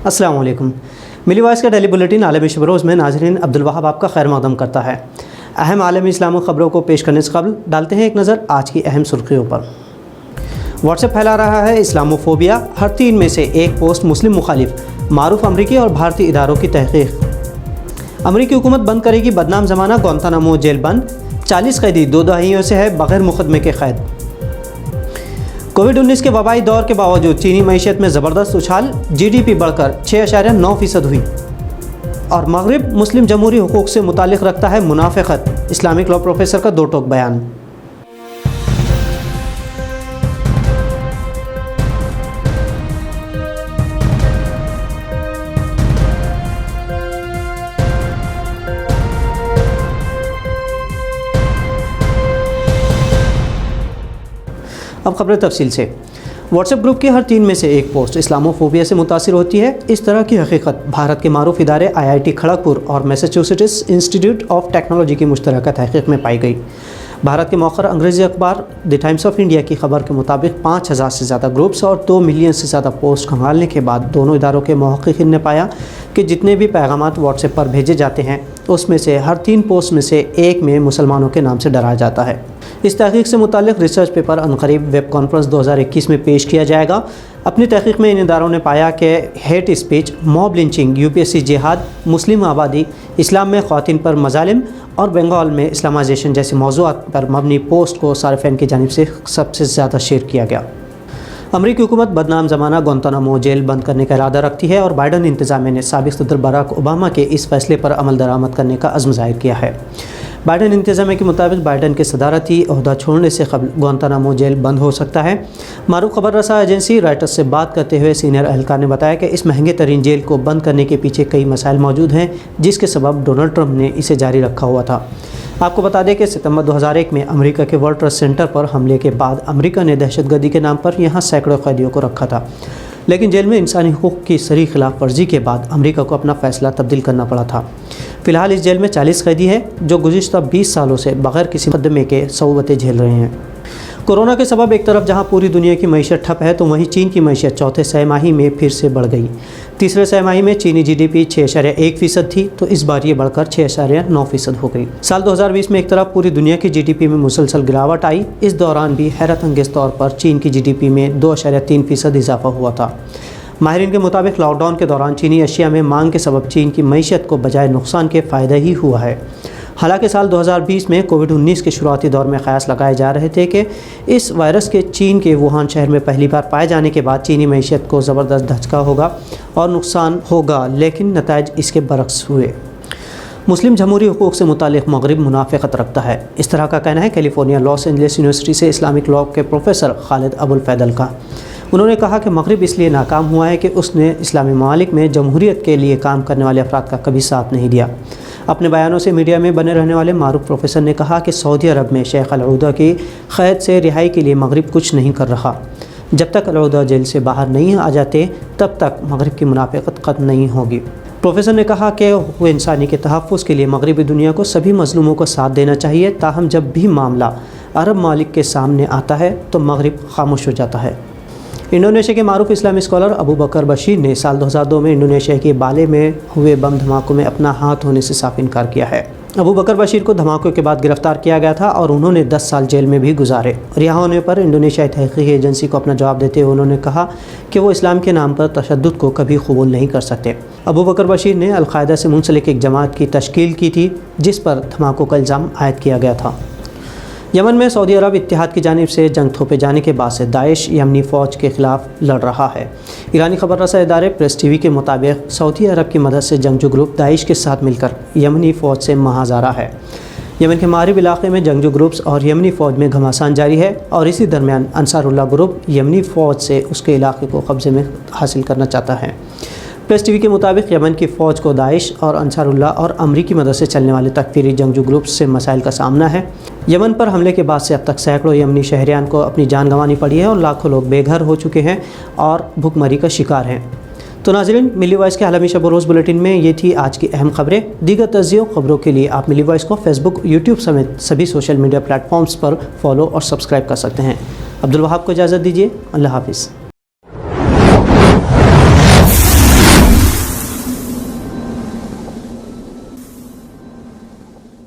अस्सलाम वालेकुम। मिली वॉइस का डेली बुलेटिन आलमी शब रोज़ में नाज़रीन अब्दुल वहाब आपका खैर मक़दम करता है। अहम आलमी इस्लामी ख़बरों को पेश करने से कबल डालते हैं एक नज़र आज की अहम सुर्खियों पर। व्हाट्सएप फैला रहा है इस्लामोफोबिया, हर 3 में से एक पोस्ट मुस्लिम मुखालिफ, मारूफ अमरीकी और भारतीय इदारों की तहक़ीक़। अमरीकी हुकूमत बंद करेगी बदनाम ज़माना गुआंतानामो जेल बंद, 40 कैदी 2 दहाइयों से है बग़ैर मुक़दमे के क़ैद। कोविड-19 के वबाई दौर के बावजूद चीनी मईशत में ज़बरदस्त उछाल, GDP बढ़कर 6.9% हुई। और मग़रिब मुस्लिम जमहूरी हुकूक़ से मुताल्लिक़ रखता है मुनाफ़िक़त, इस्लामिक लॉ प्रोफेसर का 2 टोक बयान। अब खबरें तफसील से। व्हाट्सएप ग्रुप की हर 3 में से एक पोस्ट इस्लामोफोबिया से मुतासिर होती है। इस तरह की हकीकत भारत के मारूफ इदारे IIT खड़गपुर और मैसाचुसेट्स इंस्टीट्यूट ऑफ टेक्नोलॉजी की मुश्तरका तहक़ीक़ में पाई गई। भारत के मौखर अंग्रेज़ी अखबार द टाइम्स ऑफ इंडिया की खबर के मुताबिक 5000 से ज़्यादा ग्रुप्स और 2 मिलियन से ज़्यादा पोस्ट खंगालने के बाद दोनों इदारों के मुहक़्क़ीक़ीन ने पाया कि जितने भी पैगामात व्हाट्सएप पर भेजे जाते हैं उसमें से हर 3 पोस्ट में से एक में मुसलमानों के नाम से डराया जाता है। इस तहक़ीक़ से मुताल्लिक़ रिसर्च पेपर अनक़रीब वेब कॉन्फ्रेंस 2021 में पेश किया जाएगा। अपनी तहक़ीक़ में इन इदारों ने पाया कि hate speech, mob lynching, UPSC जिहाद, मुस्लिम आबादी, इस्लाम में ख़वातीन पर मज़ालिम और बंगाल में इस्लामाइजेशन जैसे मौज़ूआत पर मबनी पोस्ट को सारिफ़ीन की जानिब से सबसे ज़्यादा शेयर किया गया। अमरीकी हुकूमत बदनाम ज़माना गुआंतानामो जेल बंद करने का इरादा रखती है और बाइडन इंतज़ामिया ने साबिक़ सदर बराक ओबामा के इस फ़ैसले पर अमल दरामद करने का अज़्म ज़ाहिर किया है। बाइडन इंतज़ामिया के मुताबिक बाइडन के सदारती ओहदा छोड़ने से कबल गुआंतानामो जेल बंद हो सकता है। मारूफ खबर रसा एजेंसी रॉयटर्स से बात करते हुए सीनियर एहलकार ने बताया कि इस महंगे तरीन जेल को बंद करने के पीछे कई मसाइल मौजूद हैं, जिसके सबब डोनाल्ड ट्रंप ने इसे जारी रखा हुआ था। आपको बता दें कि सितंबर 2001 में अमेरिका के वर्ल्ड ट्रेड सेंटर पर हमले के बाद अमेरिका ने दहशतगर्दी के नाम पर यहाँ सैकड़ों कैदियों को रखा था, लेकिन जेल में इंसानी हुकूक़ की सरी खिलाफ वर्जी के बाद अमेरिका को अपना फ़ैसला तब्दील करना पड़ा था। फ़िलहाल इस जेल में 40 कैदी हैं जो गुज़िश्ता 20 सालों से बग़ैर किसी मुक़दमे के सऊबतें झेल रहे हैं। कोरोना के सबब एक तरफ जहां पूरी दुनिया की मईशत ठप है तो वहीं चीन की मईशत चौथे सैमाही में फिर से बढ़ गई। तीसरे सैमाही में चीनी GDP 6.1% थी तो इस बार ये बढ़कर 6.9% हो गई। साल 2020 में एक तरफ पूरी दुनिया की GDP में मुसलसल गिरावट आई। इस दौरान भी हैरत अंगेज़ तौर पर चीन की GDP में 2.3% इजाफा हुआ था। माहिरीन के मुताबिक लॉकडाउन के दौरान चीनी अशिया में मांग के सबब चीन की मईशत को बजाय नुकसान के फ़ायदा ही हुआ है। हालांकि साल 2020 में कोविड-19 के शुरुआती दौर में क़यास लगाए जा रहे थे कि इस वायरस के चीन के वुहान शहर में पहली बार पाए जाने के बाद चीनी मईशत को ज़बरदस्त धचका होगा और नुकसान होगा, लेकिन नताइज इसके बरक्स हुए। मुस्लिम जमहूरी हुकूक़ से मुताल्लिक़ मग़रिब मुनाफ़िक़त रखता है। इस तरह का कहना है कैलिफोर्निया लॉस एंजलिस यूनिवर्सिटी से इस्लामिक लॉ के प्रोफेसर खालिद अबुल फैदल का। उन्होंने कहा कि मग़रिब इसलिए नाकाम हुआ है कि उसने इस्लामी ममालिक में जमहूरियत के लिए काम करने वाले अफराद का कभी साथ नहीं दिया। अपने बयानों से मीडिया में बने रहने वाले मारूफ प्रोफेसर ने कहा कि सऊदी अरब में शेख अल-औदा की क़ैद से रिहाई के लिए मग़रिब कुछ नहीं कर रहा। जब तक अल-औदा जेल से बाहर नहीं आ जाते तब तक मग़रिब की मुनाफ़िक़त ख़त्म नहीं होगी। प्रोफेसर ने कहा कि हुकूक़ इंसानी के तहफ़्फ़ुज़ के लिए मग़रिबी दुनिया को सभी मज़लूमों को साथ देना चाहिए, ताहम जब भी मामला अरब मालिक के सामने आता है तो मग़रिब खामोश हो जाता है। इंडोनेशिया के मारूफ इस्लामी स्कॉलर अबू बकर बशीर ने साल 2002 में इंडोनेशिया के बाले में हुए बम धमाकों में अपना हाथ होने से साफ इनकार किया है। अबू बकर बशीर को धमाकों के बाद गिरफ्तार किया गया था और उन्होंने 10 साल जेल में भी गुजारे। रिहा होने पर इंडोनेशियाई तहक़ीक़ी एजेंसी को अपना जवाब देते हुए उन्होंने कहा कि वो इस्लाम के नाम पर तशद्दुद को कभी कबूल नहीं कर सकते। अबू बकर बशीर ने अल-कायदा से मुंसलिक एक जमात की तश्कील की थी जिस पर धमाकों का इल्ज़ाम आयद किया गया था। यमन में सऊदी अरब इत्तेहाद की जानिब से जंग थोपे जाने के बाद से दाइश यमनी फ़ौज के ख़िलाफ़ लड़ रहा है। ईरानी खबर रसा इदारे प्रेस TV के मुताबिक सऊदी अरब की मदद से जंगजू ग्रुप दाइश के साथ मिलकर यमनी फ़ौज से महाज़ारा है। यमन के मारिब इलाक़े में जंगजू ग्रुप्स और यमनी फ़ौज में घमासान जारी है और इसी दरमियान अंसारुल्लाह ग्रुप यमनी फ़ौज से उसके इलाक़े को कब्ज़े में हासिल करना चाहता है। प्रेस TV के मुताबिक यमन की फ़ौज को दाइश और अंसारुल्लाह और अमरीकी मदद से चलने वाले तकफ़ीरी जंगजू ग्रुप से मसाइल का सामना है। यमन पर हमले के बाद से अब तक सैकड़ों यमनी शहरियान को अपनी जान गंवानी पड़ी है और लाखों लोग बेघर हो चुके हैं और भुखमरी का शिकार हैं। तो नाज़रीन, मिली वॉइस के आलमी शब रोज़ बुलेटिन में ये थी आज की अहम खबरें। दीगर तज़्ज़ियों खबरों के लिए आप मिली वॉइस को फेसबुक, यूट्यूब समेत सभी सोशल मीडिया प्लेटफॉर्म्स पर फॉलो और सब्सक्राइब कर सकते हैं। अब्दुल वहाब को इजाज़त दीजिए। अल्लाह हाफ़िज़।